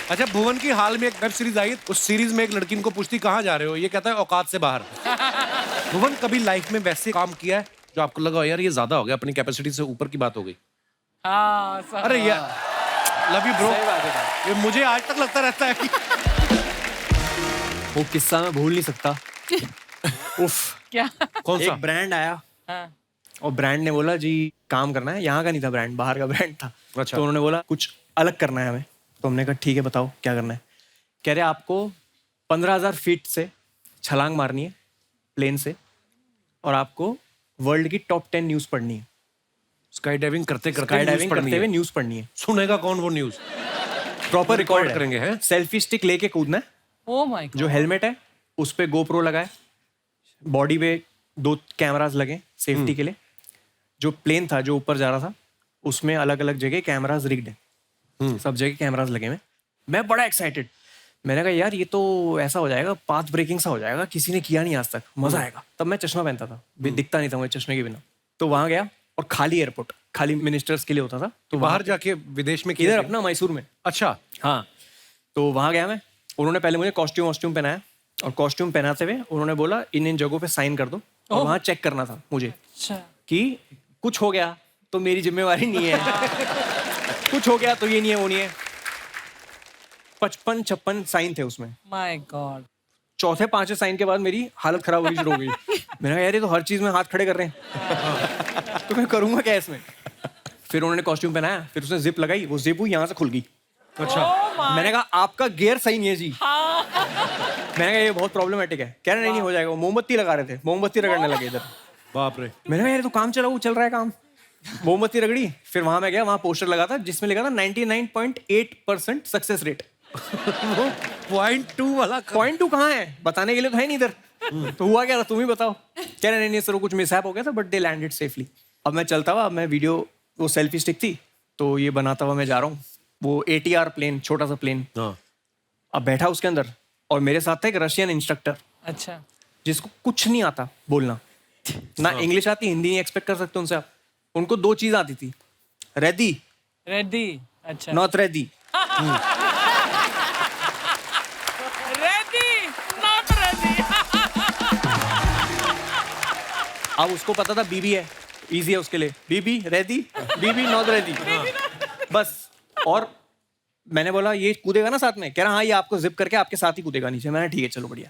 अच्छा, भुवन की हाल में एक वेब सीरीज आई, उस सीरीज में एक लड़की इनको पूछती कहाँ जा रहे हो, ये कहता है औकात से बाहर। भुवन, कभी लाइफ में वैसे काम किया है जो आपको लगा यार ये ज्यादा हो गया, अपनी कैपेसिटी से ऊपर की बात हो गई? हाँ, अरे यार, लव यू ब्रो। सही बात है। ये मुझे आज तक लगता रहता है कि वो किस्सा मैं भूल नहीं सकता। उफ, क्या? कौन सा? एक ब्रांड आया हाँ, और ब्रांड ने बोला जी काम करना है। यहाँ का नहीं था ब्रांड, बाहर का ब्रांड था। अच्छा। तो उन्होंने बोला कुछ अलग करना है हमें। तो हमने कहा ठीक है बताओ क्या करना है। कह रहे आपको 15,000 फीट से छलांग मारनी है प्लेन से, और आपको वर्ल्ड की टॉप 10 न्यूज़ पढ़नी है। स्काई डाइविंग करते करते स्काई न्यूज़ डाइविंग पढ़नी करते हुए है। न्यूज़ पढ़नी है। सुनेगा कौन वो न्यूज? प्रॉपर रिकॉर्ड करेंगे, हैं? सेल्फी स्टिक लेके कूदना है। Oh my God. जो हेलमेट है उस पे गोप्रो लगाए, बॉडी पे 2 कैमरास लगे सेफ्टी के लिए। जो प्लेन था जो ऊपर जा रहा था उसमें अलग अलग जगह कैमरास रिग्ड है, सब जगह कैमरास लगे हुए। मैं बड़ा एक्साइटेड, मैंने कहा यार ये तो ऐसा हो जाएगा, पाथ ब्रेकिंग सा हो जाएगा, किसी ने किया नहीं आज तक, मजा आएगा। तब मैं चश्मा पहनता था, दिखता नहीं था मुझे चश्मे के बिना। तो वहां गया और खाली एयरपोर्ट, खाली मिनिस्टर्स के लिए होता था। तो बाहर जाके विदेश में इधर अपना मैसूर में। अच्छा। हाँ, तो वहां गया मैं। उन्होंने पहले मुझे कॉस्ट्यूम पहनाया, और कॉस्ट्यूम पहनाते हुए उन्होंने बोला इन जगहों पे साइन कर दो। और वहां चेक करना था मुझे अच्छा। कि कुछ हो गया तो मेरी जिम्मेवारी नहीं है, कुछ हो गया तो ये नहीं है वो नहीं है। 55-56 साइन थे उसमें। My God. चौथे 5वें साइन के बाद मेरी हालत खराब होनी शुरू हो गई। मैंने कहा यार ये तो हर चीज में हाथ खड़े कर रहे हैं, तो मैं करूंगा क्या इसमें। फिर उन्होंने कॉस्ट्यूम पहनाया, फिर उसने जिप लगाई, वो जिप हुई यहाँ से खुल गई। अच्छा। मैंने कहा आपका गियर सही नहीं है जी। मैंने कहा ये बहुत प्रॉब्लमेटिक है। कह रहे नहीं हो जाएगा। वो मोमबत्ती लगा रहे थे, मोमबत्ती रगड़ने लगे इधर। बाप रे। मैंने कहा यार तो काम चल रहा है काम। मोमबत्ती रगड़ी, फिर वहां मैं गया, वहां पोस्टर लगा था जिसमें लिखा था 99.8% सक्सेस रेट। वो 0.2 वाला 0.2 कहाँ है, बताने के लिए तो है नहीं इधर। तो हुआ क्या था तुम ही बताओ। कह रहे नहीं सर वो कुछ मिसहैप हो गया था, बट दे लैंडेड सेफली। अब मैं चलता हुआ, मैं वीडियो, वो सेल्फी स्टिक थी तो ये बनाता हुआ मैं जा रहा हूँ। वो ATR प्लेन, छोटा सा प्लेन, हाँ। अब बैठा उसके अंदर, और मेरे साथ था एक रशियन इंस्ट्रक्टर अच्छा। जिसको कुछ नहीं आता बोलना, ना इंग्लिश आती, हिंदी नहीं एक्सपेक्ट कर सकते उनसे आप। उनको 2 चीज आती थी, रेडी, रेडी। अच्छा। Not ready. Ready not ready. अब उसको पता था बीबी है, इजी है उसके लिए, बीबी रेडी, बीबी नॉट रेडी, बस। और मैंने बोला ये कूदेगा ना साथ में? कह रहा हाँ ये आपको जिप करके आपके साथ ही कूदेगा नीचे। मैंने ठीक है चलो बढ़िया।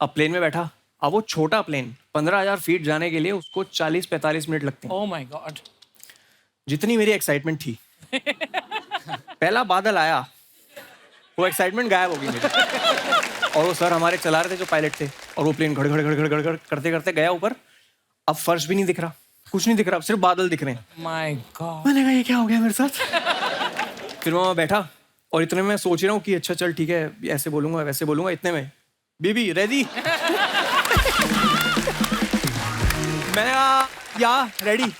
अब प्लेन में बैठा, अब वो छोटा प्लेन 15,000 फीट जाने के लिए उसको 40-45 मिनट लगते हैं। Oh my God. जितनी मेरी एक्साइटमेंट थी, पहला बादल आया, वो एक्साइटमेंट गायब हो गई मेरी। और वो सर हमारे चला रहे थे जो पायलट थे, और वो प्लेन घड़ घड़ घड़ घड़ घड़ घड़ करते करते गया ऊपर। अब फर्श भी नहीं दिख रहा, कुछ नहीं दिख रहा, सिर्फ बादल दिख रहे हैं। My God. मैंने कहा ये क्या हो गया मेरे साथ। फिर मैं वहाँ बैठा, और इतने में मैं सोच रहा हूँ कि अच्छा चल ठीक है ऐसे बोलूंगा वैसे बोलूंगा। इतने में बीबी रेडी। मैंने कहा या रेडी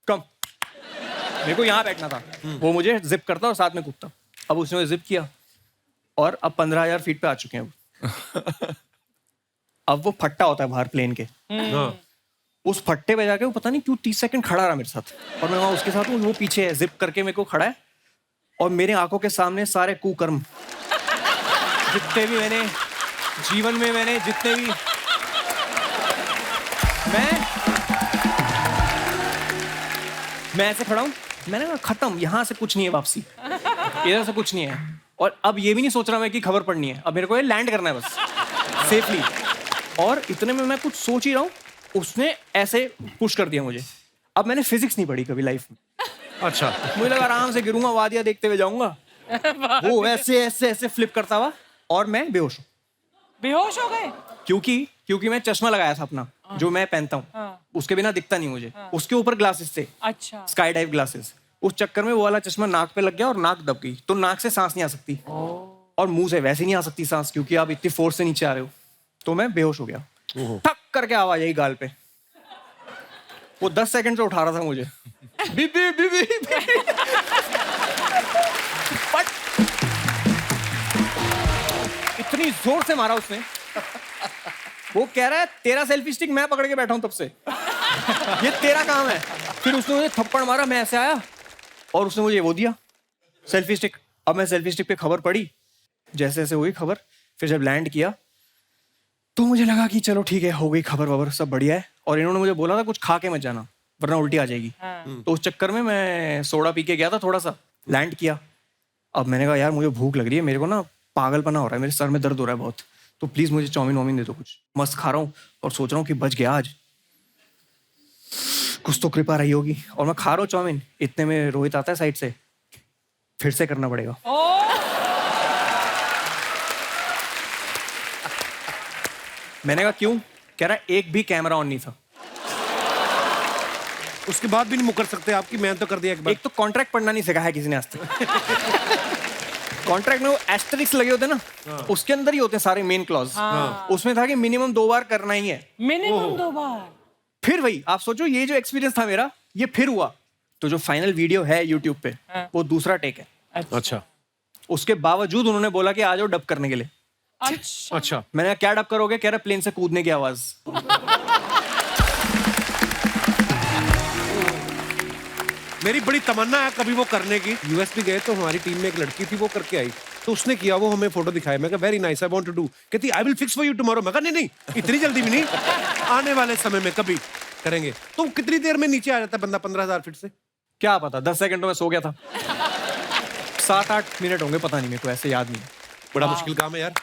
कम। मेरे को यहाँ बैठना था, वो मुझे जिप करता और साथ में कूदता। अब उसने जिप किया, और अब 15,000 फीट पे आ चुके हैं। अब वो फट्टा होता है बाहर प्लेन के, हाँ। उस फट्टे पे जाके वो पता नहीं क्यों 30 सेकंड खड़ा रहा मेरे साथ। और मैं वहां उसके साथ हूँ, वो पीछे है, जिप करके मेरे को खड़ा है, और मेरे आंखों के सामने सारे कुकर्म जितने भी मैंने जीवन में, मैंने जितने भी, मैं ऐसे खड़ा हूँ। मैंने कहा खत्म, यहाँ से कुछ नहीं है वापसी, इधर से कुछ नहीं है। और अब ये भी नहीं सोच रहा मैं कि खबर पड़नी है, अब मेरे को ये लैंड करना है बस सेफली। और इतने में मैं कुछ सोच ही रहा हूँ, उसने ऐसे पुश कर दिया मुझे। अब मैंने फिजिक्स नहीं पढ़ी कभी लाइफ में। अच्छा। मुझे लगा आराम से गिरूंगा, वादियां देखते हुए जाऊंगा। वो ऐसे ऐसे ऐसे फ्लिप करता हुआ, और मैं बेहोश हूँ। बेहोश हो गए? क्योंकि मैं चश्मा लगाया था अपना, जो मैं पहनता हूँ, हाँ। उसके बिना दिखता नहीं मुझे। उसके ऊपर ग्लासेस थे, अच्छा। Sky dive glasses. उस चक्कर में वो वाला चश्मा नाक पे लग गया, और नाक दब गई, तो नाक से सांस नहीं आ सकती, और मुंह से वैसे नहीं आ सकती सांस, क्योंकि आप इतनी फोर्स से नीचे आ रहे हो। तो मैं बेहोश हो गया। ठक करके आवाज आई गाल पे। वो 10 सेकंड से उठा रहा था मुझे। बीबी बीबी इतनी जोर से मारा उसने। वो कह रहा है तेरा सेल्फी स्टिक मैं पकड़ के बैठा हूं तब से, ये तेरा काम है। फिर उसने मुझे थप्पड़ मारा, मैं ऐसे आया, और उसने मुझे वो दिया सेल्फी स्टिक। अब मैं सेल्फी स्टिक पे खबर पड़ी, जैसे जैसे हुई खबर, फिर जब लैंड किया तो मुझे लगा कि चलो ठीक है, हो गई खबर वबर, सब बढ़िया है। और इन्होंने मुझे बोला था कुछ खा के मत जाना वरना उल्टी आ जाएगी। हाँ। तो उस चक्कर में मैं सोडा पी के गया था थोड़ा सा, लैंड किया। अब मैंने कहा यार मुझे भूख लग रही है, मेरे को ना पागलपना हो रहा है, मेरे सर में दर्द हो रहा है बहुत, तो प्लीज मुझे चाउमीन वाउमीन दे दो कुछ। मस्त खा रहा हूँ और सोच रहा हूँ कि बच गया आज, कुछ तो कृपा रही होगी। और मैं खा रहा हूँ चाउमीन, इतने में रोहित आता है साइड से, फिर से करना पड़ेगा। ओ मैंने कहा क्यों? कह रहा है एक भी कैमरा ऑन नहीं था। उसके बाद भी नहीं मुकर सकते आपकी, मैं तो कर दिया एक बार। एक तो कॉन्ट्रैक्ट पढ़ना नहीं सिखाया किसी ने आज तक। कॉन्ट्रैक्ट में वो एस्टेरिक्स लगे होते हैं ना, उसके अंदर ही होते हैं सारे मेन क्लॉज। उसमें था कि मिनिमम 2 बार करना ही है। मिनिमम 2 बार। फिर वही आप सोचो, ये जो एक्सपीरियंस था मेरा, ये फिर हुआ। तो जो फाइनल वीडियो है यूट्यूब पे, वो दूसरा टेक है। अच्छा उसके बावजूद उन्होंने बोला कि आ जाओ डब करने के लिए। अच्छा अच्छा। मैंने कहा क्या डब करोगे? कह रहा प्लेन से कूदने की आवाज। मेरी बड़ी तमन्ना है कभी वो करने की। यूएस भी गए तो हमारी टीम में एक लड़की थी, वो करके आई, तो उसने किया, वो हमें फोटो दिखाया। मैं कहा very nice, I want to do. कहती I will fix for you tomorrow. मैं कहा नहीं नहीं, इतनी जल्दी भी नहीं, आने वाले समय में कभी करेंगे। तो कितनी देर में नीचे आ जाता है बंदा 15,000 फीट से? क्या पता, 10 सेकंड में सो गया था। 7-8 मिनट होंगे, पता नहीं, मेरे को ऐसे याद नहीं। बड़ा मुश्किल काम है यार।